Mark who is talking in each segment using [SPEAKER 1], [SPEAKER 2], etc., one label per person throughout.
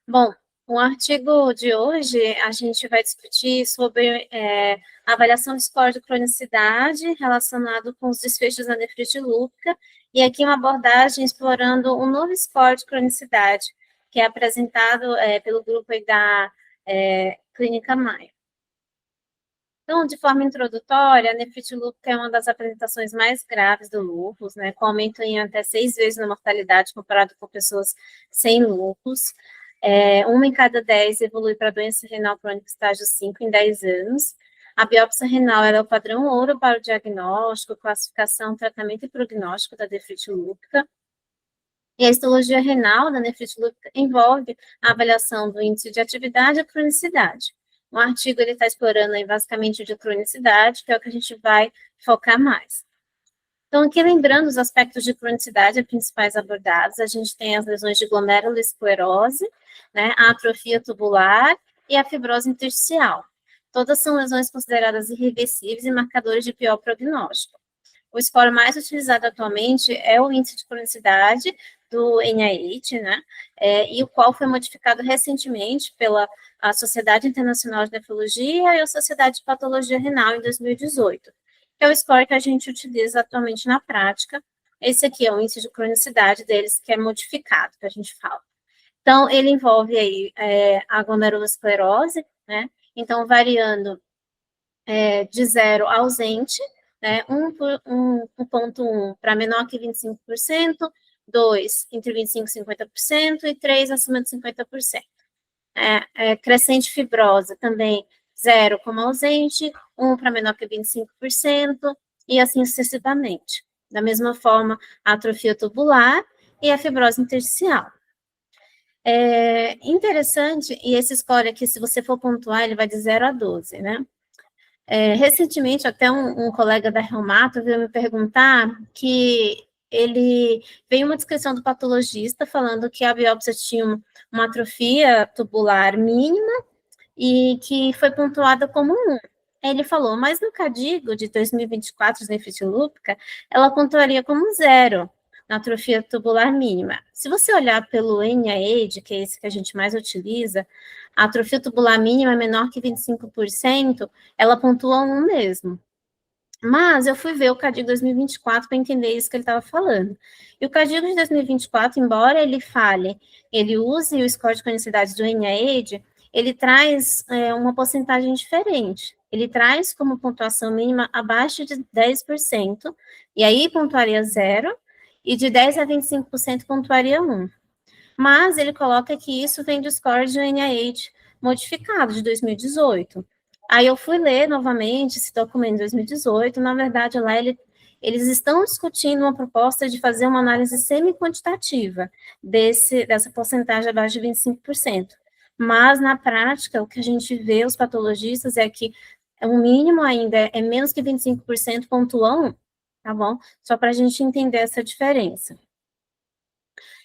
[SPEAKER 1] Bom, o artigo de hoje a gente vai discutir sobre a avaliação de score de cronicidade relacionado com os desfechos da nefrite lúpica, e aqui uma abordagem explorando um novo score de cronicidade, que é apresentado pelo grupo aí da Clínica Maio. Então, de forma introdutória, a nefrite lúpica é uma das apresentações mais graves do lúpus, né, com aumento em até 6 vezes na mortalidade comparado com pessoas sem lúpus. Uma em cada 10 evolui para doença renal crônica estágio 5 em 10 anos. A biópsia renal é o padrão ouro para o diagnóstico, classificação, tratamento e prognóstico da nefrite lúpica. E a histologia renal da nefrite lúpica envolve a avaliação do índice de atividade e cronicidade. O artigo está explorando aí basicamente o de cronicidade, que é o que a gente vai focar mais. Então, aqui lembrando os aspectos de cronicidade principais abordados, a gente tem as lesões de glomerulosclerose, né, a atrofia tubular e a fibrose intersticial. Todas são lesões consideradas irreversíveis e marcadores de pior prognóstico. O score mais utilizado atualmente é o índice de cronicidade do NIH, né, e o qual foi modificado recentemente pela a Sociedade Internacional de Nefrologia e a Sociedade de Patologia Renal em 2018, que é o score que a gente utiliza atualmente na prática. Esse aqui é o índice de cronicidade deles, que é modificado, que a gente fala. Então, ele envolve aí a glomerulosclerose, né, então variando de 0 ausente, né, 1,1 para menor que 25%, 2 entre 25% e 50%, e 3 acima de 50%. Crescente fibrosa também 0 como ausente, 1 para menor que 25%, e assim sucessivamente. Da mesma forma, a atrofia tubular e a fibrose intersticial. É interessante, e esse score aqui, se você for pontuar, ele vai de 0 a 12, né? Recentemente, até um colega da Reumato veio me perguntar que ele veio uma descrição do patologista falando que a biópsia tinha uma atrofia tubular mínima e que foi pontuada como 1. Ele falou, mas no CADIGO de 2024, de nefrite lúpica, ela pontuaria como 0 na atrofia tubular mínima. Se você olhar pelo NIH, que é esse que a gente mais utiliza, a atrofia tubular mínima é menor que 25%, ela pontua 1 mesmo. Mas eu fui ver o CADIGO 2024 para entender isso que ele estava falando. E o CADIGO de 2024, embora ele fale, ele use o score de cronicidade do NIH, ele traz uma porcentagem diferente. Ele traz como pontuação mínima abaixo de 10%, e aí pontuaria 0, e de 10 a 25% pontuaria 1. Mas ele coloca que isso vem do score do NIH modificado de 2018. Aí eu fui ler novamente esse documento de 2018, na verdade lá eles estão discutindo uma proposta de fazer uma análise semi-quantitativa dessa porcentagem abaixo de 25%. Mas, na prática, o que a gente vê, os patologistas, é que o mínimo ainda é menos que 25% pontuam, tá bom? Só para a gente entender essa diferença.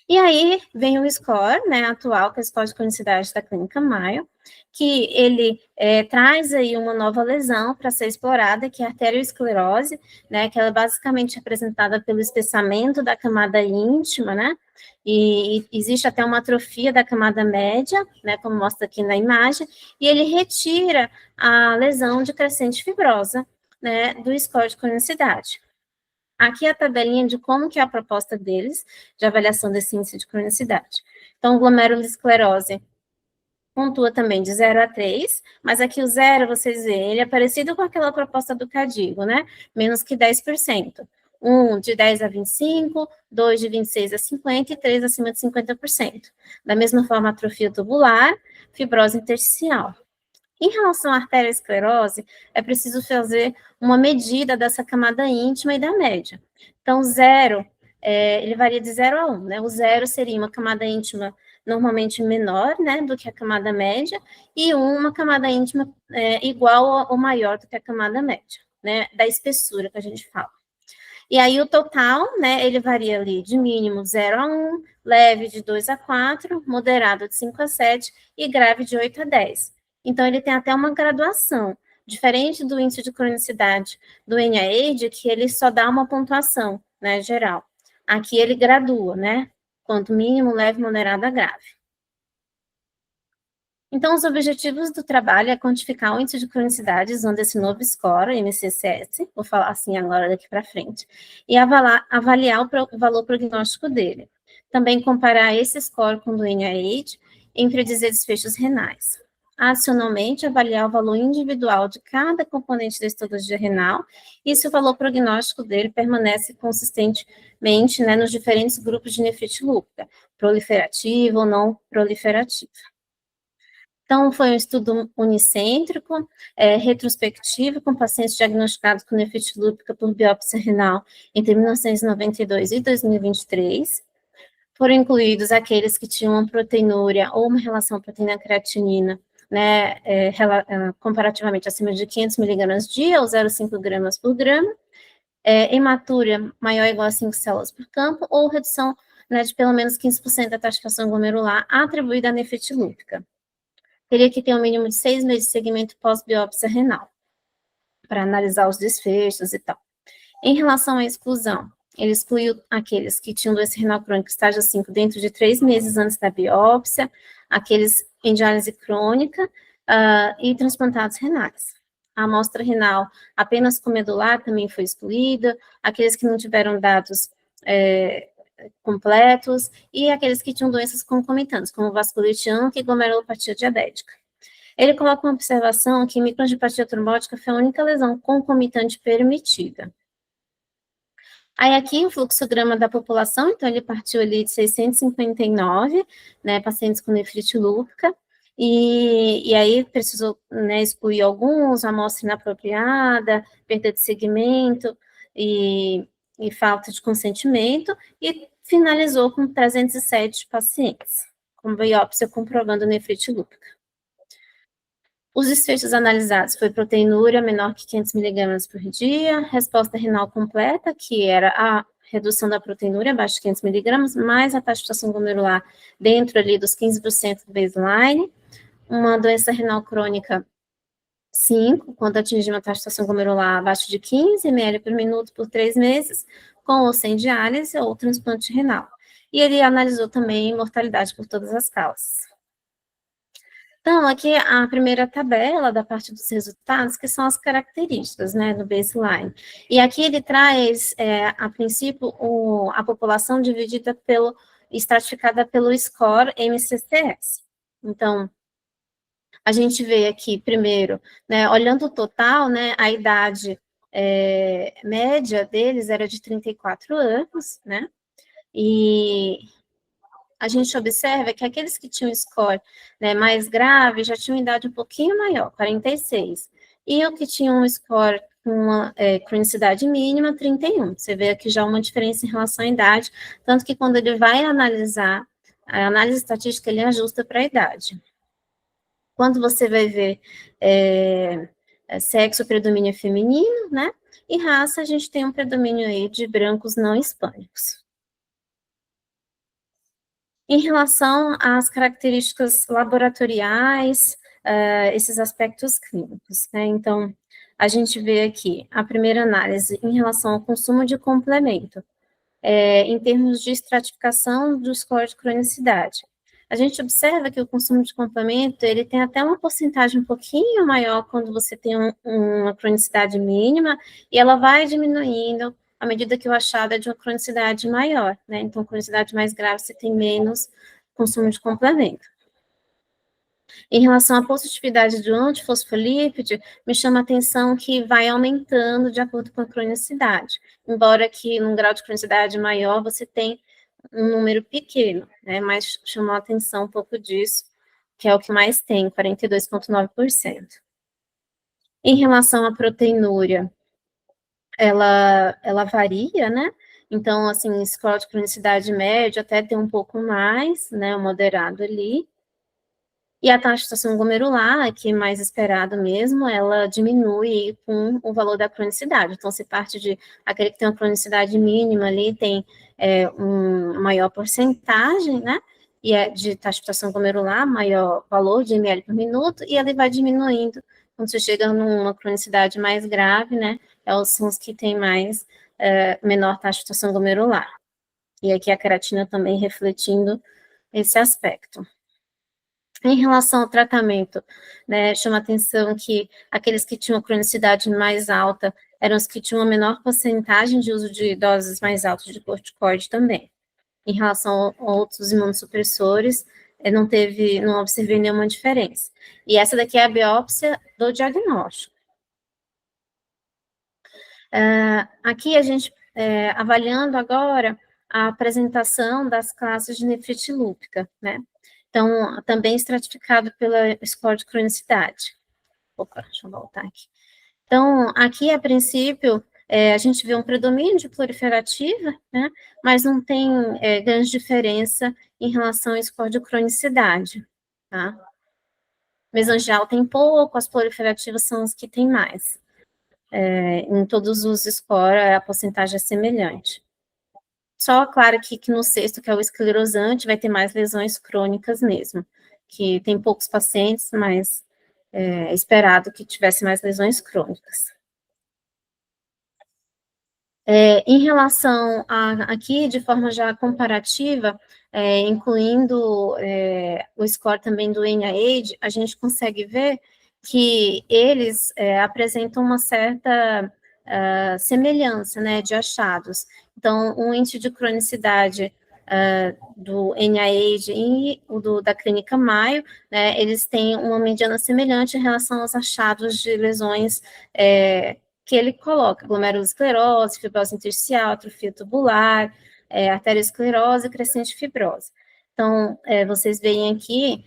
[SPEAKER 1] E aí vem o score, né, atual, que é o score de cronicidade da Clínica Mayo, que ele traz aí uma nova lesão para ser explorada, que é a arteriosclerose, né, que ela é basicamente representada pelo espessamento da camada íntima, né, e existe até uma atrofia da camada média, né, como mostra aqui na imagem, e ele retira a lesão de crescente fibrosa, né, do score de cronicidade. Aqui é a tabelinha de como que é a proposta deles, de avaliação desse índice de cronicidade. Então, glomerulosclerose pontua também de 0 a 3, mas aqui o 0, vocês veem, ele é parecido com aquela proposta do CADIGO, né? Menos que 10%. 1 de 10 a 25, 2 de 26 a 50 e 3 acima de 50%. Da mesma forma, atrofia tubular, fibrose intersticial. Em relação à arteriosclerose, é preciso fazer uma medida dessa camada íntima e da média. Então, 0, ele varia de 0 a 1, né? O 0 seria uma camada íntima normalmente menor, né, do que a camada média, e 1, uma camada íntima igual ou maior do que a camada média, né, da espessura que a gente fala. E aí o total, né, ele varia ali de mínimo 0 a 1, leve de 2 a 4, moderado de 5 a 7 e grave de 8 a 10. Então, ele tem até uma graduação, diferente do índice de cronicidade do NIH, que ele só dá uma pontuação, né, geral. Aqui ele gradua, né, quanto mínimo, leve, moderado a grave. Então, os objetivos do trabalho é quantificar o índice de cronicidade usando esse novo score, MCCS, vou falar assim agora daqui para frente, e avaliar o valor prognóstico dele. Também comparar esse score com o do NIH em predizer desfechos renais. Adicionalmente, avaliar o valor individual de cada componente da histologia renal e se o valor prognóstico dele permanece consistentemente, né, nos diferentes grupos de nefrite lúpica, proliferativa ou não proliferativa. Então, foi um estudo unicêntrico, retrospectivo, com pacientes diagnosticados com nefrite lúpica por biópsia renal entre 1992 e 2023. Foram incluídos aqueles que tinham uma proteinúria ou uma relação proteína-creatinina, né, comparativamente acima de 500 miligramas dia ou 0,5 gramas por grama, hematuria maior ou igual a 5 células por campo, ou redução, né, de pelo menos 15% da taxa de fração glomerular atribuída à nefrite lúpica. Teria que ter um mínimo de 6 meses de segmento pós-biópsia renal, para analisar os desfechos e tal. Em relação à exclusão, ele excluiu aqueles que tinham doença renal crônica estágio 5 dentro de 3 meses antes da biópsia, aqueles em diálise crônica e transplantados renais. A amostra renal apenas com medular também foi excluída, aqueles que não tiveram dados completos e aqueles que tinham doenças concomitantes, como vasculite ANCA e glomerulopatia diabética. Ele coloca uma observação que microangiopatia trombótica foi a única lesão concomitante permitida. Aí aqui o fluxograma da população, então ele partiu ali de 659, né, pacientes com nefrite lúpica, e aí precisou, né, excluir alguns, amostra inapropriada, perda de segmento e falta de consentimento, e finalizou com 307 pacientes, com biópsia comprovando nefrite lúpica. Os desfechos analisados foi proteinúria menor que 500 miligramas por dia, resposta renal completa, que era a redução da proteinúria abaixo de 500 miligramas, mais a taxa de fração glomerular dentro ali dos 15% do baseline, uma doença renal crônica 5, quando atingir uma taxa de fração glomerular abaixo de 15 ml por minuto por 3 meses, com ou sem diálise ou transplante renal. E ele analisou também mortalidade por todas as causas. Então, aqui a primeira tabela da parte dos resultados, que são as características, né, do baseline. E aqui ele traz, a princípio, a população dividida estratificada pelo score MCCS. Então, a gente vê aqui, primeiro, né, olhando o total, né, a idade média deles era de 34 anos, né, e a gente observa que aqueles que tinham score, né, mais grave já tinham idade um pouquinho maior, 46. E o que tinha um score com uma cronicidade mínima, 31. Você vê aqui já uma diferença em relação à idade, tanto que quando ele vai analisar, a análise estatística ele ajusta para a idade. Quando você vai ver sexo, predomínio feminino, né? E raça, a gente tem um predomínio aí de brancos não hispânicos. Em relação às características laboratoriais, esses aspectos clínicos, né? Então, a gente vê aqui a primeira análise em relação ao consumo de complemento, em termos de estratificação do score de cronicidade. A gente observa que o consumo de complemento, ele tem até uma porcentagem um pouquinho maior quando você tem uma cronicidade mínima, e ela vai diminuindo à medida que o achado é de uma cronicidade maior, né? Então, cronicidade mais grave, você tem menos consumo de complemento. Em relação à positividade do antifosfolípide, me chama a atenção que vai aumentando de acordo com a cronicidade, embora que num grau de cronicidade maior você tem um número pequeno, né, mas chamou a atenção um pouco disso, que é o que mais tem, 42,9%. Em relação à proteinúria, ela varia, né? Então, assim, score de cronicidade média até tem um pouco mais, né, o moderado ali. E a taxa de fração glomerular, que é mais esperado mesmo, ela diminui com o valor da cronicidade. Então, se parte de aquele que tem uma cronicidade mínima ali, tem uma maior porcentagem, né? E é de taxa de fração glomerular, maior valor de ml por minuto, e ele vai diminuindo. Quando você chega numa cronicidade mais grave, né? São os que têm mais, menor taxa de fração glomerular. E aqui a creatina também refletindo esse aspecto. Em relação ao tratamento, né, chama atenção que aqueles que tinham cronicidade mais alta eram os que tinham a menor porcentagem de uso de doses mais altas de corticoide também. Em relação a outros imunossupressores, não observei nenhuma diferença. E essa daqui é a biópsia do diagnóstico. Aqui a gente, avaliando agora a apresentação das classes de nefrite lúpica, né? Então, também estratificado pela score de cronicidade. Opa, deixa eu voltar aqui. Então, aqui, a princípio, a gente vê um predomínio de proliferativa, né? Mas não tem grande diferença em relação ao score de cronicidade, tá? Mesangial tem pouco, as proliferativas são as que têm mais. Em todos os scores, a porcentagem é semelhante. Só, claro, que no sexto, que é o esclerosante, vai ter mais lesões crônicas mesmo, que tem poucos pacientes, mas é esperado que tivesse mais lesões crônicas. Em relação aqui, de forma já comparativa, incluindo o score também do NIH, a gente consegue ver que eles apresentam uma certa semelhança, né, de achados. Então, o índice de cronicidade do NIH e o da Clínica Mayo, né, eles têm uma mediana semelhante em relação aos achados de lesões que ele coloca: glomerulosclerose, fibrose intersticial, atrofia tubular, arteriosclerose, crescente fibrose. Então, vocês veem aqui,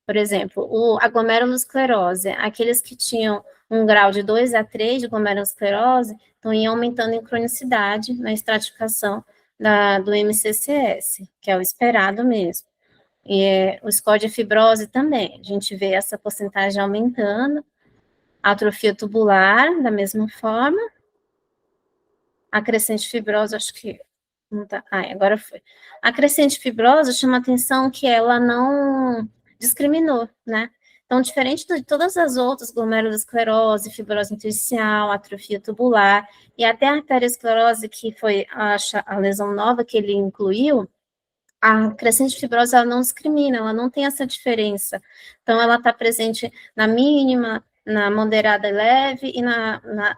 [SPEAKER 1] por exemplo, a glomerulosclerose, aqueles que tinham um grau de 2 a 3 de glomerulosclerose, então iam aumentando em cronicidade na estratificação do MCCS, que é o esperado mesmo. E o score de fibrose também, a gente vê essa porcentagem aumentando, atrofia tubular, da mesma forma, a crescente fibrosa, acho que não tá, agora foi. A crescente fibrosa chama atenção que ela não discriminou, né? Então, diferente de todas as outras, glomerulosclerose, fibrose intersticial, atrofia tubular, e até a arteriosclerose, que foi a lesão nova que ele incluiu, a crescente fibrosa, ela não discrimina, ela não tem essa diferença. Então, ela está presente na mínima, na moderada e leve, e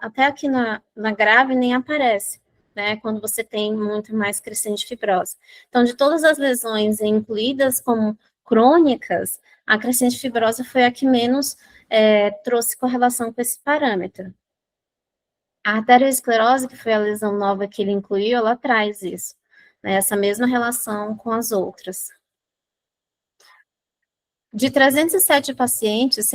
[SPEAKER 1] até aqui na grave nem aparece, né, quando você tem muito mais crescente fibrosa. Então, de todas as lesões incluídas como crônicas, a crescente fibrosa foi a que menos trouxe correlação com esse parâmetro. A arteriosclerose, que foi a lesão nova que ele incluiu, ela traz isso, né, essa mesma relação com as outras. De 307 pacientes,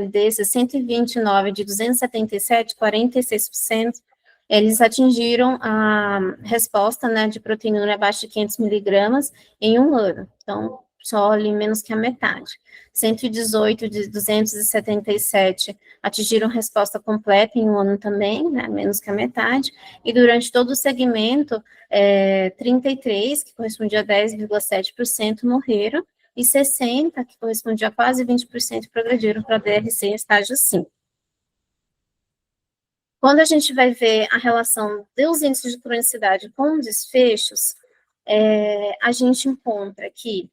[SPEAKER 1] desses 129 de 277, 46%, eles atingiram a resposta, né, de proteinúria abaixo de 500 miligramas em um ano. Então, só ali menos que a metade. 118 de 277 atingiram resposta completa em um ano também, né, menos que a metade. E durante todo o segmento, 33, que correspondia a 10,7%, morreram, e 60, que correspondia a quase 20%, progrediram para DRC em estágio 5. Quando a gente vai ver a relação dos índices de cronicidade com desfechos, a gente encontra que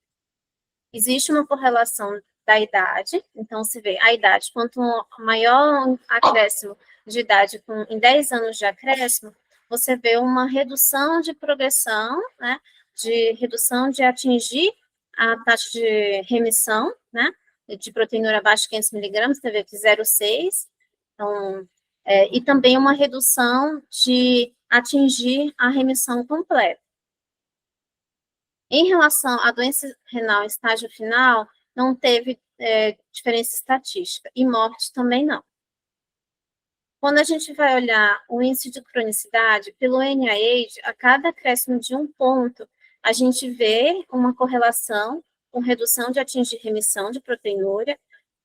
[SPEAKER 1] existe uma correlação da idade, então se vê a idade, quanto maior acréscimo de idade em 10 anos de acréscimo, você vê uma redução de progressão, né, de redução de atingir a taxa de remissão, né, de proteinúria abaixo de 500 miligramas, você vê que 0,6, então, e também uma redução de atingir a remissão completa. Em relação à doença renal em estágio final, não teve diferença estatística, e morte também não. Quando a gente vai olhar o índice de cronicidade, pelo NIH, a cada acréscimo de um ponto, a gente vê uma correlação com redução de atingir remissão de proteinúria,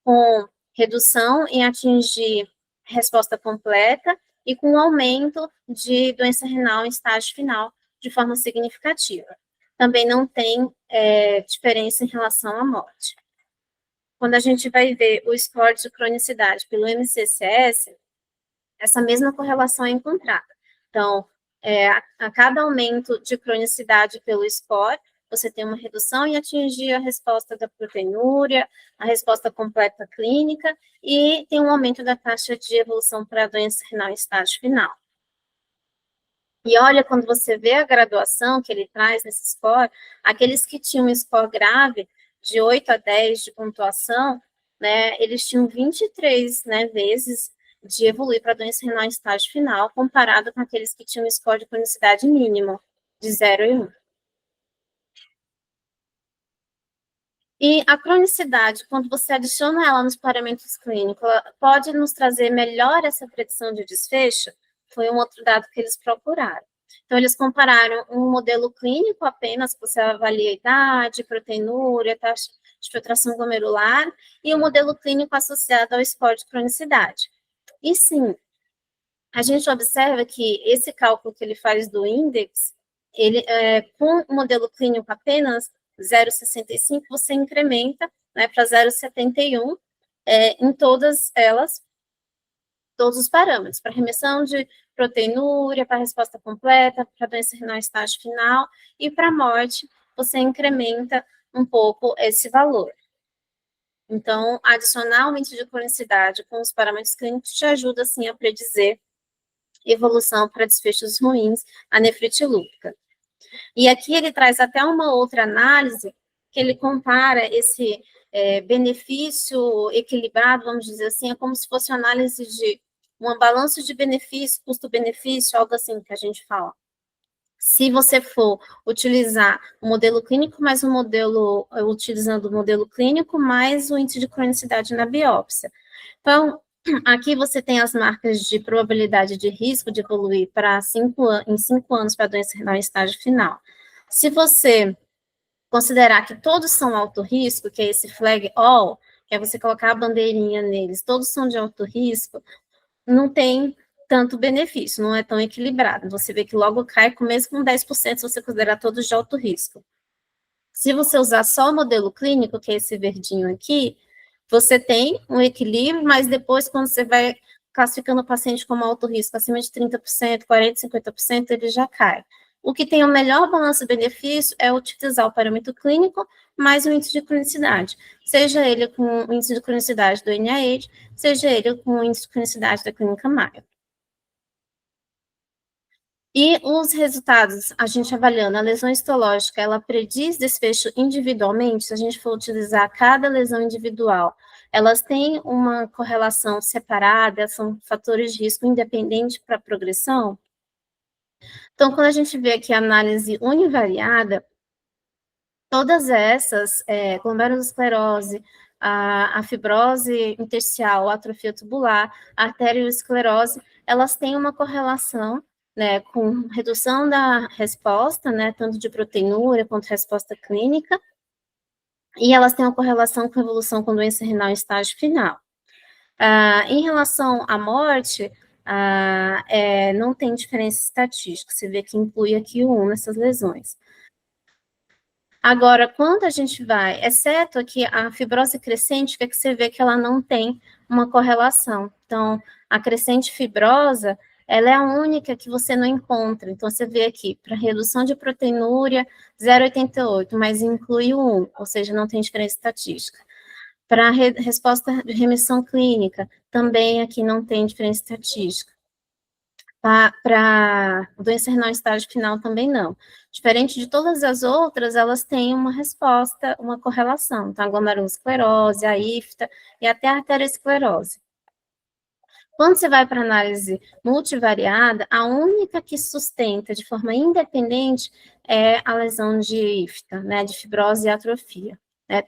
[SPEAKER 1] com redução em atingir resposta completa e com aumento de doença renal em estágio final de forma significativa. Também não tem diferença em relação à morte. Quando a gente vai ver o score de cronicidade pelo MCCS, essa mesma correlação é encontrada. Então, a cada aumento de cronicidade pelo score, você tem uma redução em atingir a resposta da proteinúria, a resposta completa clínica, e tem um aumento da taxa de evolução para a doença renal em estágio final. E olha, quando você vê a graduação que ele traz nesse score, aqueles que tinham um score grave, de 8 a 10 de pontuação, né, eles tinham 23, né, vezes de evoluir para doença renal em estágio final, comparado com aqueles que tinham um score de cronicidade mínimo, de 0 e 1. E a cronicidade, quando você adiciona ela nos parâmetros clínicos, ela pode nos trazer melhor essa predição de desfecho? Foi um outro dado que eles procuraram. Então, eles compararam um modelo clínico apenas, que você avalia a idade, proteinúria, taxa de filtração glomerular, e um modelo clínico associado ao score de cronicidade. E sim, a gente observa que esse cálculo que ele faz do índice, ele, com o modelo clínico apenas 0,65, você incrementa, né, para 0,71 em todas elas, todos os parâmetros, para remissão de proteinúria, para resposta completa, para doença renal estágio final, e para morte, você incrementa um pouco esse valor. Então, adicionar o índice de cronicidade com os parâmetros clínicos te ajuda, sim, a predizer evolução para desfechos ruins, a nefrite lúpica. E aqui ele traz até uma outra análise, que ele compara esse benefício equilibrado, vamos dizer assim, é como se fosse uma análise de uma balança de benefício, custo-benefício, algo assim que a gente fala. Se você for utilizar o modelo clínico, mais um modelo, utilizando o modelo clínico, mais o índice de cronicidade na biópsia. Então, aqui você tem as marcas de probabilidade de risco de evoluir em 5 anos para a doença renal em estágio final. Se você considerar que todos são alto risco, que é esse flag all, que é você colocar a bandeirinha neles, todos são de alto risco, não tem tanto benefício, não é tão equilibrado. Você vê que logo cai com mesmo com 10% se você considerar todos de alto risco. Se você usar só o modelo clínico, que é esse verdinho aqui, você tem um equilíbrio, mas depois, quando você vai classificando o paciente como alto risco, acima de 30%, 40%, 50%, ele já cai. O que tem o melhor balanço-benefício é utilizar o parâmetro clínico mais o índice de cronicidade, seja ele com o índice de cronicidade do NIH, seja ele com o índice de cronicidade da clínica Mayo. E os resultados, a gente avaliando a lesão histológica, ela prediz desfecho individualmente, se a gente for utilizar cada lesão individual, elas têm uma correlação separada, são fatores de risco independente para a progressão? Então, quando a gente vê aqui a análise univariada, todas essas, glomerulosclerose, a fibrose intersticial, a atrofia tubular, a arteriosclerose, elas têm uma correlação, né, com redução da resposta, né, tanto de proteinúria quanto resposta clínica, e elas têm uma correlação com evolução com doença renal em estágio final. Em relação à morte, não tem diferença estatística, você vê que inclui aqui o 1 nessas lesões. Agora, quando a gente vai, exceto aqui a fibrose crescente, que você vê que ela não tem uma correlação. Então, a crescente fibrosa, ela é a única que você não encontra. Então, você vê aqui, para redução de proteinúria, 0,88, mas inclui o 1, ou seja, não tem diferença estatística. Para resposta de remissão clínica, também aqui não tem diferença estatística. Para doença renal em estágio final também não. Diferente de todas as outras, elas têm uma resposta, uma correlação. Então, a glomerulosclerose, a IFTA e até a arteriosclerose. Quando você vai para análise multivariada, a única que sustenta de forma independente é a lesão de IFTA, né, de fibrose e atrofia.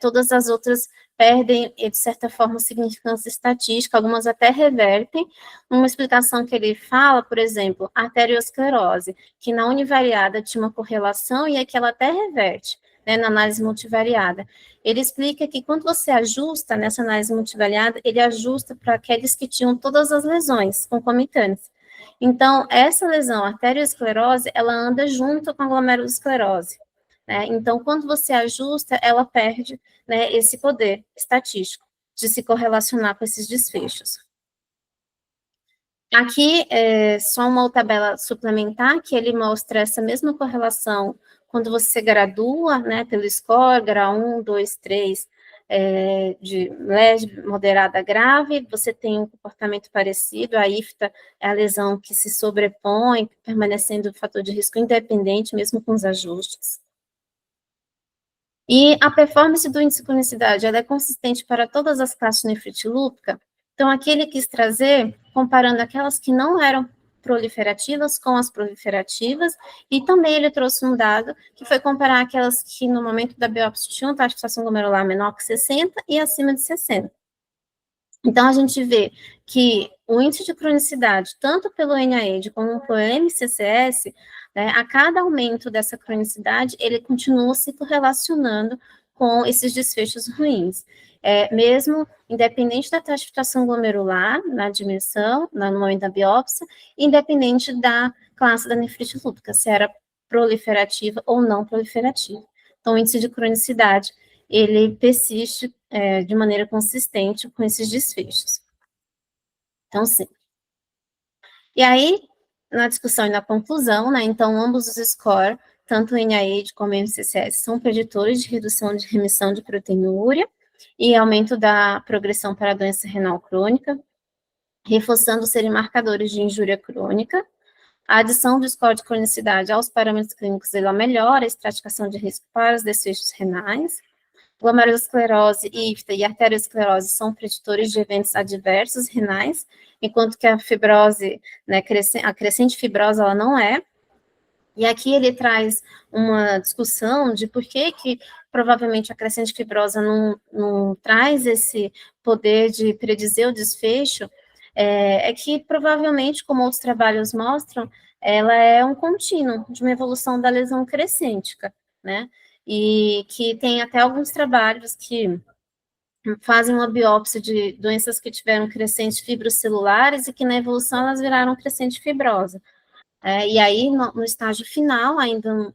[SPEAKER 1] Todas as outras perdem, de certa forma, significância estatística, algumas até revertem. Uma explicação que ele fala, por exemplo, arteriosclerose, que na univariada tinha uma correlação e aqui ela até reverte, né, na análise multivariada. Ele explica que quando você ajusta nessa análise multivariada, ele ajusta para aqueles que tinham todas as lesões concomitantes. Então, essa lesão, arteriosclerose, ela anda junto com a glomerulosclerose. Né? Então, quando você ajusta, ela perde, né, esse poder estatístico de se correlacionar com esses desfechos. Aqui é só uma tabela suplementar que ele mostra essa mesma correlação quando você gradua, né, pelo score, grau 1, 2, 3, de leve, moderada, grave, você tem um comportamento parecido, a IFTA é a lesão que se sobrepõe, permanecendo fator de risco independente, mesmo com os ajustes. E a performance do índice de cronicidade, ela é consistente para todas as classes de nefrite lúpica. Então, aqui ele quis trazer, comparando aquelas que não eram proliferativas com as proliferativas, e também ele trouxe um dado que foi comparar aquelas que no momento da biópsia tinham taxa de fração glomerular menor que 60 e acima de 60. Então, a gente vê que o índice de cronicidade, tanto pelo NIH como pelo MCCS, né, a cada aumento dessa cronicidade, ele continua se correlacionando com esses desfechos ruins. Mesmo independente da taxa de filtração glomerular, na dimensão, no momento da biópsia, independente da classe da nefrite lúpica, se era proliferativa ou não proliferativa. Então, o índice de cronicidade, ele persiste de maneira consistente com esses desfechos. Então, sim. E aí, na discussão e na conclusão, né, então, ambos os scores, tanto o NIH como o MCCS, são preditores de redução de remissão de proteinúria e aumento da progressão para a doença renal crônica, reforçando serem marcadores de injúria crônica. A adição do score de cronicidade aos parâmetros clínicos, ela melhora a estratificação de risco para os desfechos renais. Glomerulosclerose, IFTA e arteriosclerose são preditores de eventos adversos renais, enquanto que a fibrose, né, a crescente fibrose, ela não é. E aqui ele traz uma discussão de por que provavelmente a crescente fibrosa não traz esse poder de predizer o desfecho, que provavelmente, como outros trabalhos mostram, ela é um contínuo de uma evolução da lesão crescêntica, né? E que tem até alguns trabalhos que fazem uma biópsia de doenças que tiveram crescentes fibrocelulares e que na evolução elas viraram crescente fibrosa. E aí, no estágio final, ainda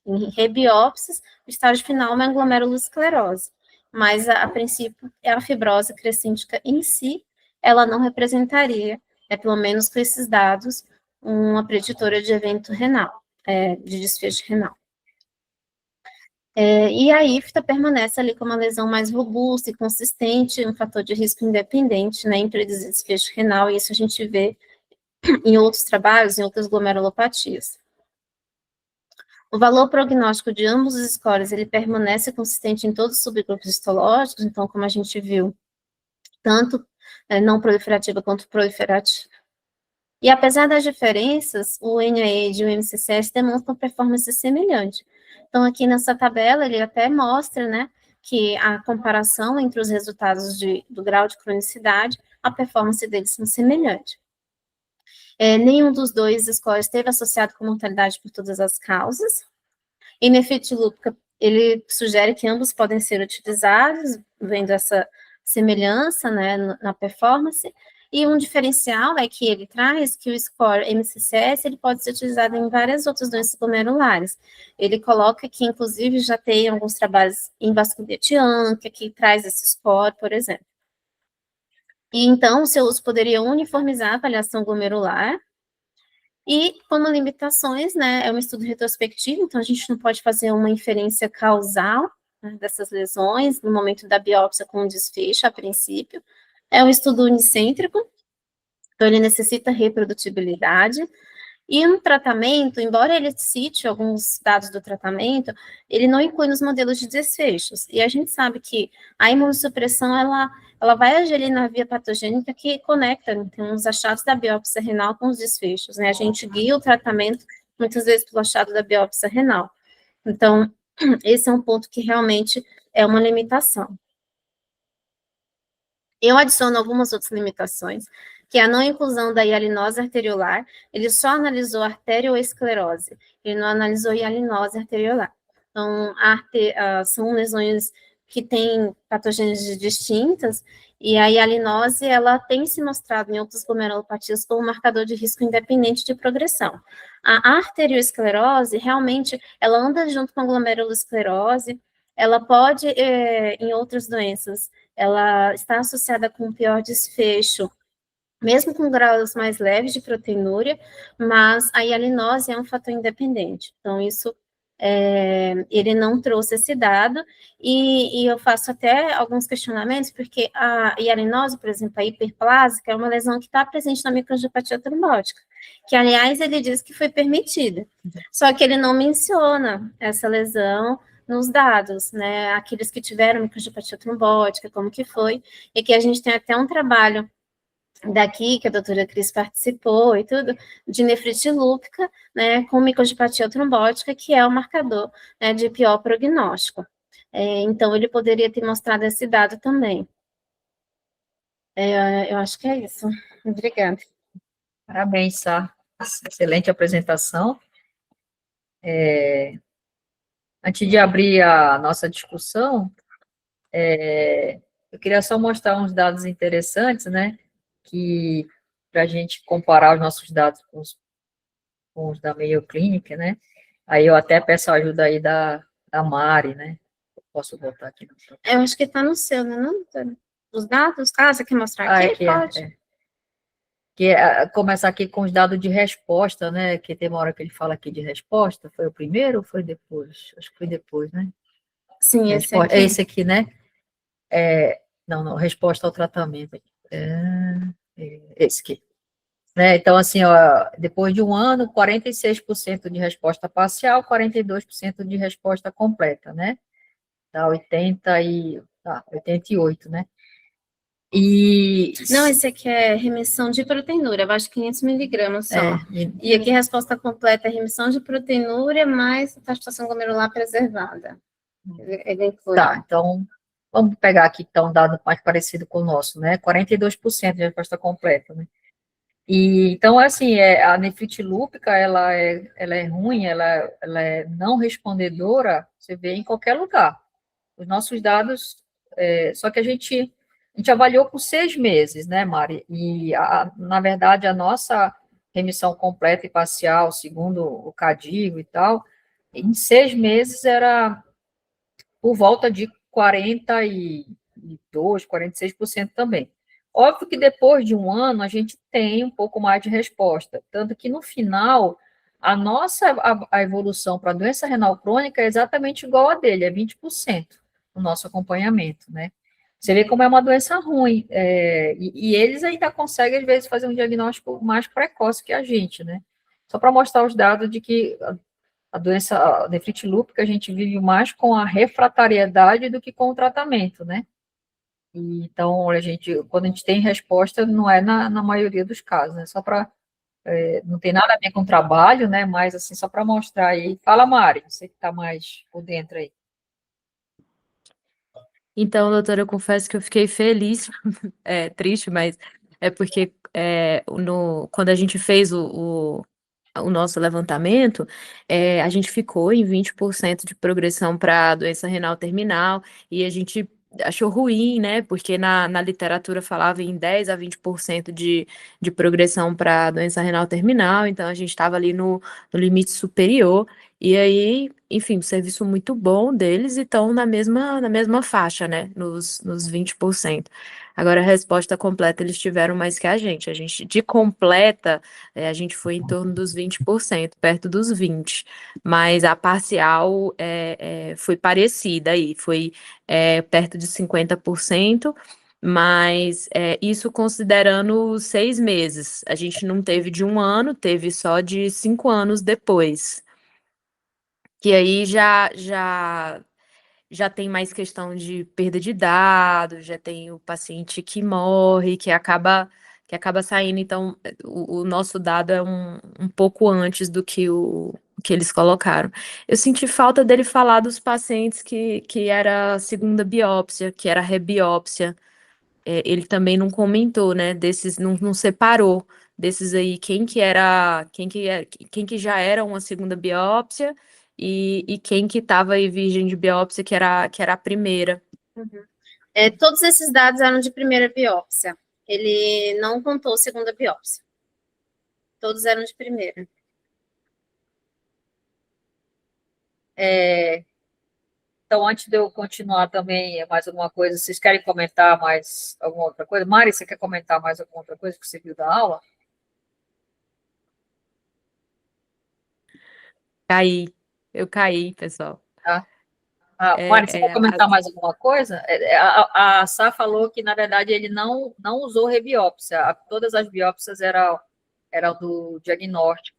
[SPEAKER 1] em rebiópsias, o estágio final é uma glomerulosclerose. Mas, a princípio, a fibrose crescêntica em si, ela não representaria, pelo menos com esses dados, uma preditora de evento renal, de desfecho renal. E a IFTA permanece ali como uma lesão mais robusta e consistente, um fator de risco independente, né, em predizir desfecho renal, e isso a gente vê em outros trabalhos, em outras glomerulopatias. O valor prognóstico de ambos os scores, ele permanece consistente em todos os subgrupos histológicos, então, como a gente viu, tanto não proliferativa quanto proliferativa. E apesar das diferenças, o NIH e o MCCS demonstram performance semelhante. Então, aqui nessa tabela, ele até mostra, né, que a comparação entre os resultados do grau de cronicidade, a performance deles são semelhantes. Nenhum dos dois scores esteve associado com mortalidade por todas as causas. E nefrite lúpica, ele sugere que ambos podem ser utilizados, vendo essa semelhança, né, na performance. E um diferencial é que ele traz que o score MCCS, ele pode ser utilizado em várias outras doenças glomerulares. Ele coloca que, inclusive, já tem alguns trabalhos em vasculite ânquia, que traz esse score, por exemplo. E, então, o seu uso poderia uniformizar a avaliação glomerular, e como limitações, né, é um estudo retrospectivo, então a gente não pode fazer uma inferência causal, né, dessas lesões no momento da biópsia com desfecho, a princípio. É um estudo unicêntrico, então ele necessita reprodutibilidade. E no tratamento, embora ele cite alguns dados do tratamento, ele não inclui nos modelos de desfechos. E a gente sabe que a imunossupressão, ela vai agir ali na via patogênica que conecta então, os achados da biópsia renal com os desfechos, né? A gente guia o tratamento, muitas vezes, pelo achado da biópsia renal. Então, esse é um ponto que realmente é uma limitação. Eu adiciono algumas outras limitações, que é a não inclusão da hialinose arteriolar, ele só analisou arteriosclerose, ele não analisou hialinose arteriolar. Então, são lesões que têm patogêneses distintas, e a hialinose, ela tem se mostrado em outras glomerulopatias como marcador de risco independente de progressão. A arteriosclerose, realmente, ela anda junto com a glomerulosclerose, ela pode, em outras doenças, ela está associada com um pior desfecho mesmo com graus mais leves de proteinúria, mas a hialinose é um fator independente. Então, isso ele não trouxe esse dado, e eu faço até alguns questionamentos, porque a hialinose, por exemplo, a hiperplásica, é uma lesão que está presente na microangiopatia trombótica, que, aliás, ele diz que foi permitida, só que ele não menciona essa lesão nos dados, né, aqueles que tiveram microangiopatia trombótica, como que foi, e que a gente tem até um trabalho daqui, que a doutora Cris participou e tudo, de nefrite lúpica, né, com microangiopatia trombótica, que é o marcador, né, de pior prognóstico. Então, ele poderia ter mostrado esse dado também. Eu acho que é isso. Obrigada.
[SPEAKER 2] Parabéns, Sá. Excelente apresentação. Antes de abrir a nossa discussão, eu queria só mostrar uns dados interessantes, né, que para a gente comparar os nossos dados com os da Mayo Clinic, né, aí eu até peço a ajuda aí da Mari, né, posso botar aqui no
[SPEAKER 1] Eu acho que está no seu, né, não? Os dados? Ah, você quer mostrar aqui?
[SPEAKER 2] aqui
[SPEAKER 1] Pode.
[SPEAKER 2] Começar aqui com os dados de resposta, né, que tem uma hora que ele fala aqui de resposta, foi o primeiro ou foi depois? Acho que foi depois, né?
[SPEAKER 1] Sim, esse
[SPEAKER 2] Resposta,
[SPEAKER 1] aqui.
[SPEAKER 2] é esse aqui, né? Não, resposta ao tratamento. Esse aqui. Né? Então, assim, ó, depois de um ano, 46% de resposta parcial, 42% de resposta completa, né? Dá 88, né?
[SPEAKER 1] Não, esse aqui é remissão de proteinúria, abaixo de 500 miligramas só. E aqui a resposta completa é remissão de proteinúria mais taxação glomerular preservada. Ele inclui.
[SPEAKER 2] Tá, então, vamos pegar aqui, então, um dado mais parecido com o nosso, né? 42% de resposta completa, né? E, então, assim, a nefrite lúpica, ela é ruim, ela é não respondedora, você vê em qualquer lugar. Os nossos dados, só que a gente avaliou por 6 meses, né, Mari? E, na verdade, a nossa remissão completa e parcial, segundo o CADIGO e tal, em 6 meses era por volta de 42, 46% também. Óbvio que depois de um ano a gente tem um pouco mais de resposta, tanto que no final a evolução para a doença renal crônica é exatamente igual a dele, é 20% no nosso acompanhamento, né? Você vê como é uma doença ruim, e eles ainda conseguem, às vezes, fazer um diagnóstico mais precoce que a gente, né? Só para mostrar os dados de que a doença, a nefrite lúpica, a gente vive mais com a refratariedade do que com o tratamento, né? Então, quando a gente tem resposta, não é na maioria dos casos, né? Só para, não tem nada a ver com o trabalho, né? Mas, assim, só para mostrar aí. Fala, Mari, você que está mais por dentro aí.
[SPEAKER 3] Então, doutora, eu confesso que eu fiquei feliz, triste, mas é porque quando a gente fez o nosso levantamento, a gente ficou em 20% de progressão para doença renal terminal, e a gente achou ruim, né? Porque na literatura falava em 10 a 20% de progressão para doença renal terminal, então a gente estava ali no limite superior, e aí, enfim, um serviço muito bom deles, e estão na mesma faixa, né? Nos 20%. Agora, a resposta completa eles tiveram mais que a gente. A gente, de completa, a gente foi em torno dos 20%, perto dos 20%, mas a parcial foi parecida aí, foi perto de 50%, mas isso considerando 6 meses. A gente não teve de um ano, teve só de 5 anos depois. Que aí já tem mais questão de perda de dados, já tem o paciente que morre, que acaba saindo, então o nosso dado é um pouco antes do que eles colocaram. Eu senti falta dele falar dos pacientes que era segunda biópsia, que era rebiópsia. Ele também não comentou, né, desses, não separou desses aí, quem que já era uma segunda biópsia e quem que estava aí virgem de biópsia, que era a primeira.
[SPEAKER 1] Uhum. Todos esses dados eram de primeira biópsia. Ele não contou segunda biópsia. Todos eram de primeira.
[SPEAKER 2] então, antes de eu continuar também, mais alguma coisa, vocês querem comentar mais alguma outra coisa? Mari, você quer comentar mais alguma outra coisa que você viu da aula?
[SPEAKER 3] Eu caí, pessoal.
[SPEAKER 2] Tá?
[SPEAKER 3] É,
[SPEAKER 2] Mari, você quer
[SPEAKER 3] é,
[SPEAKER 2] comentar mais alguma coisa? A Sá falou que, na verdade, ele não usou rebiópsia. Todas as biópsias eram do diagnóstico.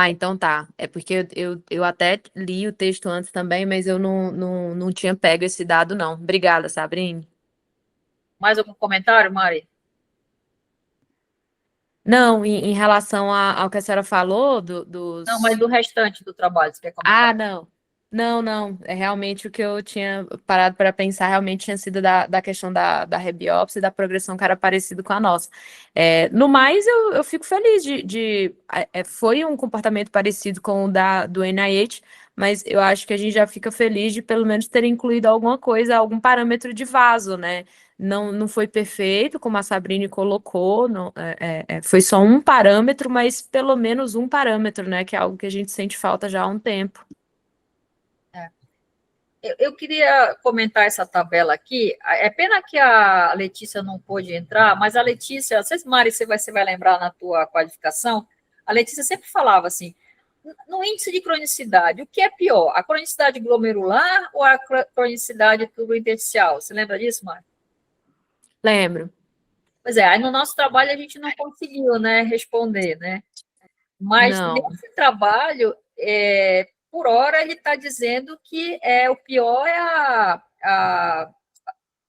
[SPEAKER 3] então tá. É porque eu até li o texto antes também, mas eu não tinha pego esse dado, não. Obrigada, Sabrine.
[SPEAKER 2] Mais algum comentário, Mari?
[SPEAKER 3] Não, em relação ao que a senhora falou
[SPEAKER 2] Não, mas
[SPEAKER 3] dos.
[SPEAKER 2] do restante do trabalho, você quer comentar?
[SPEAKER 3] Ah, não. Não, não. É realmente o que eu tinha parado para pensar, realmente tinha sido da questão da rebiópsia e da progressão que era parecido com a nossa. No mais, eu fico feliz foi um comportamento parecido com o do NIH, mas eu acho que a gente já fica feliz de pelo menos ter incluído alguma coisa, algum parâmetro de vaso, né? Não foi perfeito, como a Sabrine colocou, foi só um parâmetro, mas pelo menos um parâmetro, né? Que é algo que a gente sente falta já há um tempo.
[SPEAKER 2] Eu queria comentar essa tabela aqui. É pena que a Letícia não pôde entrar, mas a Letícia, não sei se, Mari, você vai lembrar na tua qualificação, a Letícia sempre falava assim, no índice de cronicidade, o que é pior, a cronicidade glomerular ou a cronicidade tubulointersticial? Você lembra disso, Mari?
[SPEAKER 3] Lembro.
[SPEAKER 2] Pois é, aí no nosso trabalho a gente não conseguiu, né, responder, né? Mas
[SPEAKER 3] Não.
[SPEAKER 2] nesse trabalho, por hora, ele está dizendo que o pior é a,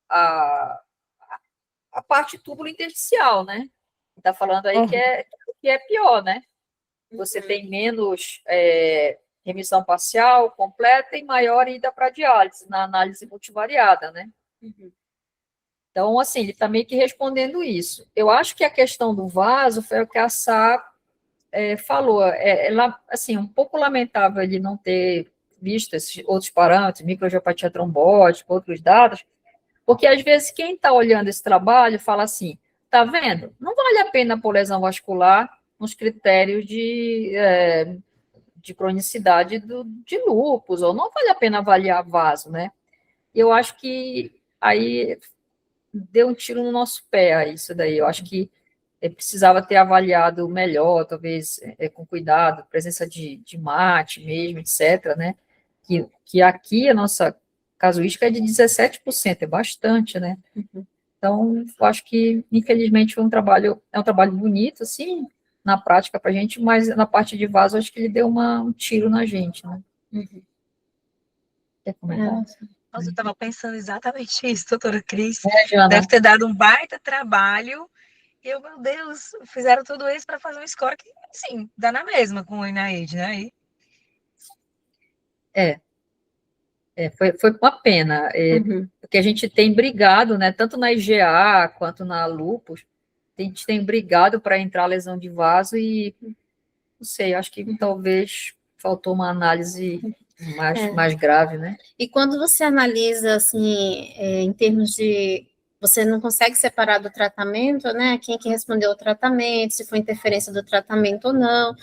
[SPEAKER 2] a parte túbulo-intersticial, né? Está falando aí que é pior, né? Você tem menos remissão parcial, completa e maior ida para diálise, na análise multivariada, né? Então, assim, ele está meio que respondendo isso. Eu acho que a questão do vaso foi o que a Sá falou. Assim, um pouco lamentável ele não ter visto esses outros parâmetros, microangiopatia trombótica, outros dados, porque às vezes quem está olhando esse trabalho fala assim, tá vendo? Não vale a pena pôr lesão vascular nos critérios de cronicidade de lúpus, ou não vale a pena avaliar vaso, né? Eu acho que aí deu um tiro no nosso pé a isso daí. Eu acho que precisava ter avaliado melhor, talvez com cuidado, presença de mate mesmo, etc., né? Que aqui a nossa casuística é de 17%, é bastante, né? Então, eu acho que, infelizmente, é um trabalho bonito, assim, na prática para a gente, mas na parte de vaso, acho que ele deu um tiro na gente, né? Quer comentar?
[SPEAKER 4] Nossa, eu estava pensando exatamente isso, doutora Cris.
[SPEAKER 2] Jana?
[SPEAKER 4] Deve ter dado um baita trabalho. E eu, meu Deus, fizeram tudo isso para fazer um score que, assim, dá na mesma com o NIH, né?
[SPEAKER 2] Foi uma pena, porque a gente tem brigado, né, tanto na IgA quanto na lupus, a gente tem brigado para entrar lesão de vaso e, não sei, acho que talvez faltou uma análise mais grave, né?
[SPEAKER 1] E quando você analisa, assim, em termos de... Você não consegue separar do tratamento, né? Quem que respondeu ao tratamento, se foi interferência do tratamento ou não.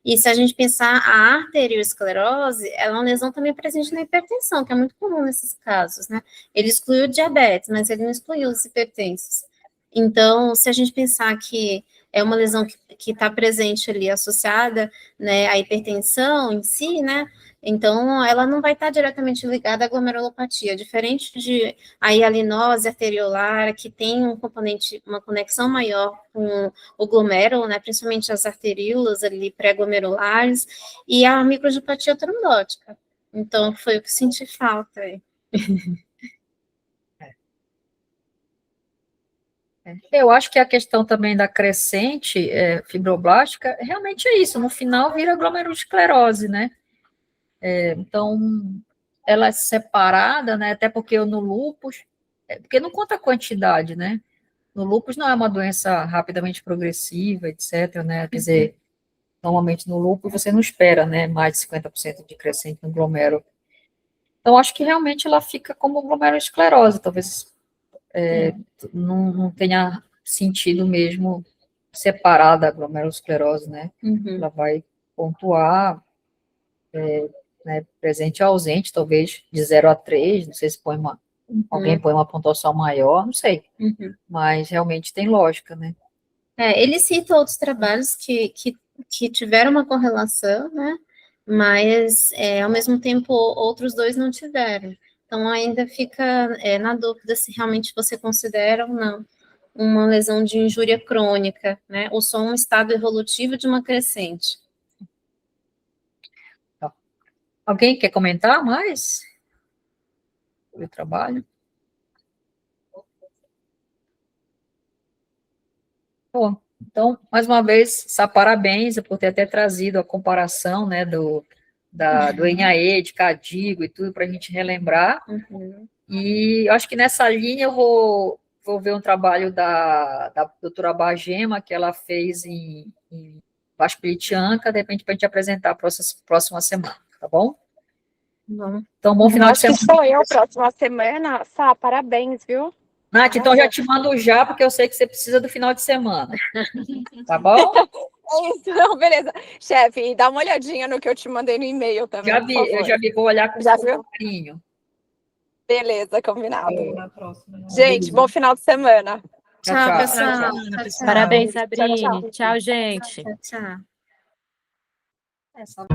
[SPEAKER 1] E se a gente pensar, a arteriosclerose, ela é uma lesão também presente na hipertensão, que é muito comum nesses casos, né? Ele excluiu o diabetes, mas ele não excluiu os hipertensos. Então, se a gente pensar que é uma lesão que está presente ali, associada, né, à hipertensão em si, né? Então, ela não vai estar diretamente ligada à glomerulopatia, diferente de a hialinose arteriolar, que tem um componente, uma conexão maior com o glomérulo, né, principalmente as arteríolas ali pré-glomerulares, e a microangiopatia trombótica. Então, foi o que senti falta aí.
[SPEAKER 2] Eu acho que a questão também da crescente fibroblástica, realmente é isso, no final vira glomerulosclerose, né? Então, ela é separada, né? Até porque no lúpus, porque não conta a quantidade, né? No lúpus não é uma doença rapidamente progressiva, etc., né? Quer dizer, normalmente no lúpus você não espera, né? Mais de 50% de crescente no glomérulo. Então, acho que realmente ela fica como glomerulosclerose, talvez não tenha sentido mesmo separar da glomerulosclerose, né? Ela vai pontuar né, presente ou ausente, talvez de 0 a 3, não sei se alguém põe uma pontuação maior, não sei, mas realmente tem lógica, né?
[SPEAKER 1] Ele cita outros trabalhos que tiveram uma correlação, né? Mas, ao mesmo tempo, outros dois não tiveram. Então, ainda fica na dúvida se realmente você considera ou não uma lesão de injúria crônica, né? Ou só um estado evolutivo de uma crescente.
[SPEAKER 2] Alguém quer comentar mais sobre o trabalho? Bom, então, mais uma vez, parabéns por ter até trazido a comparação, né, do ENAE, de CADIGO e tudo, para a gente relembrar. E eu acho que nessa linha eu vou ver um trabalho da doutora Bagema, que ela fez em Vasco Litianca, de repente, para a gente apresentar a próxima semana, tá bom?
[SPEAKER 1] Bom.
[SPEAKER 2] Então, bom final de
[SPEAKER 5] Acho que
[SPEAKER 2] semana.
[SPEAKER 5] sou eu, próxima semana. Sá, parabéns, viu?
[SPEAKER 2] Nath, então já te mando já, porque eu sei que você precisa do final de semana. Tá bom?
[SPEAKER 5] É isso, não, beleza. Chefe, dá uma olhadinha no que eu te mandei no e-mail também, por favor.
[SPEAKER 2] Eu já vi, vou olhar com
[SPEAKER 5] Já viu?
[SPEAKER 2] carinho.
[SPEAKER 5] Beleza, combinado.
[SPEAKER 4] Na próxima.
[SPEAKER 5] Gente, bom final de semana.
[SPEAKER 1] Tchau, pessoal.
[SPEAKER 4] Tchau, tchau.
[SPEAKER 3] Parabéns,
[SPEAKER 5] Tchau,
[SPEAKER 3] Sabrine.
[SPEAKER 5] tchau.
[SPEAKER 3] Tchau, gente.
[SPEAKER 1] Tchau.
[SPEAKER 2] É só-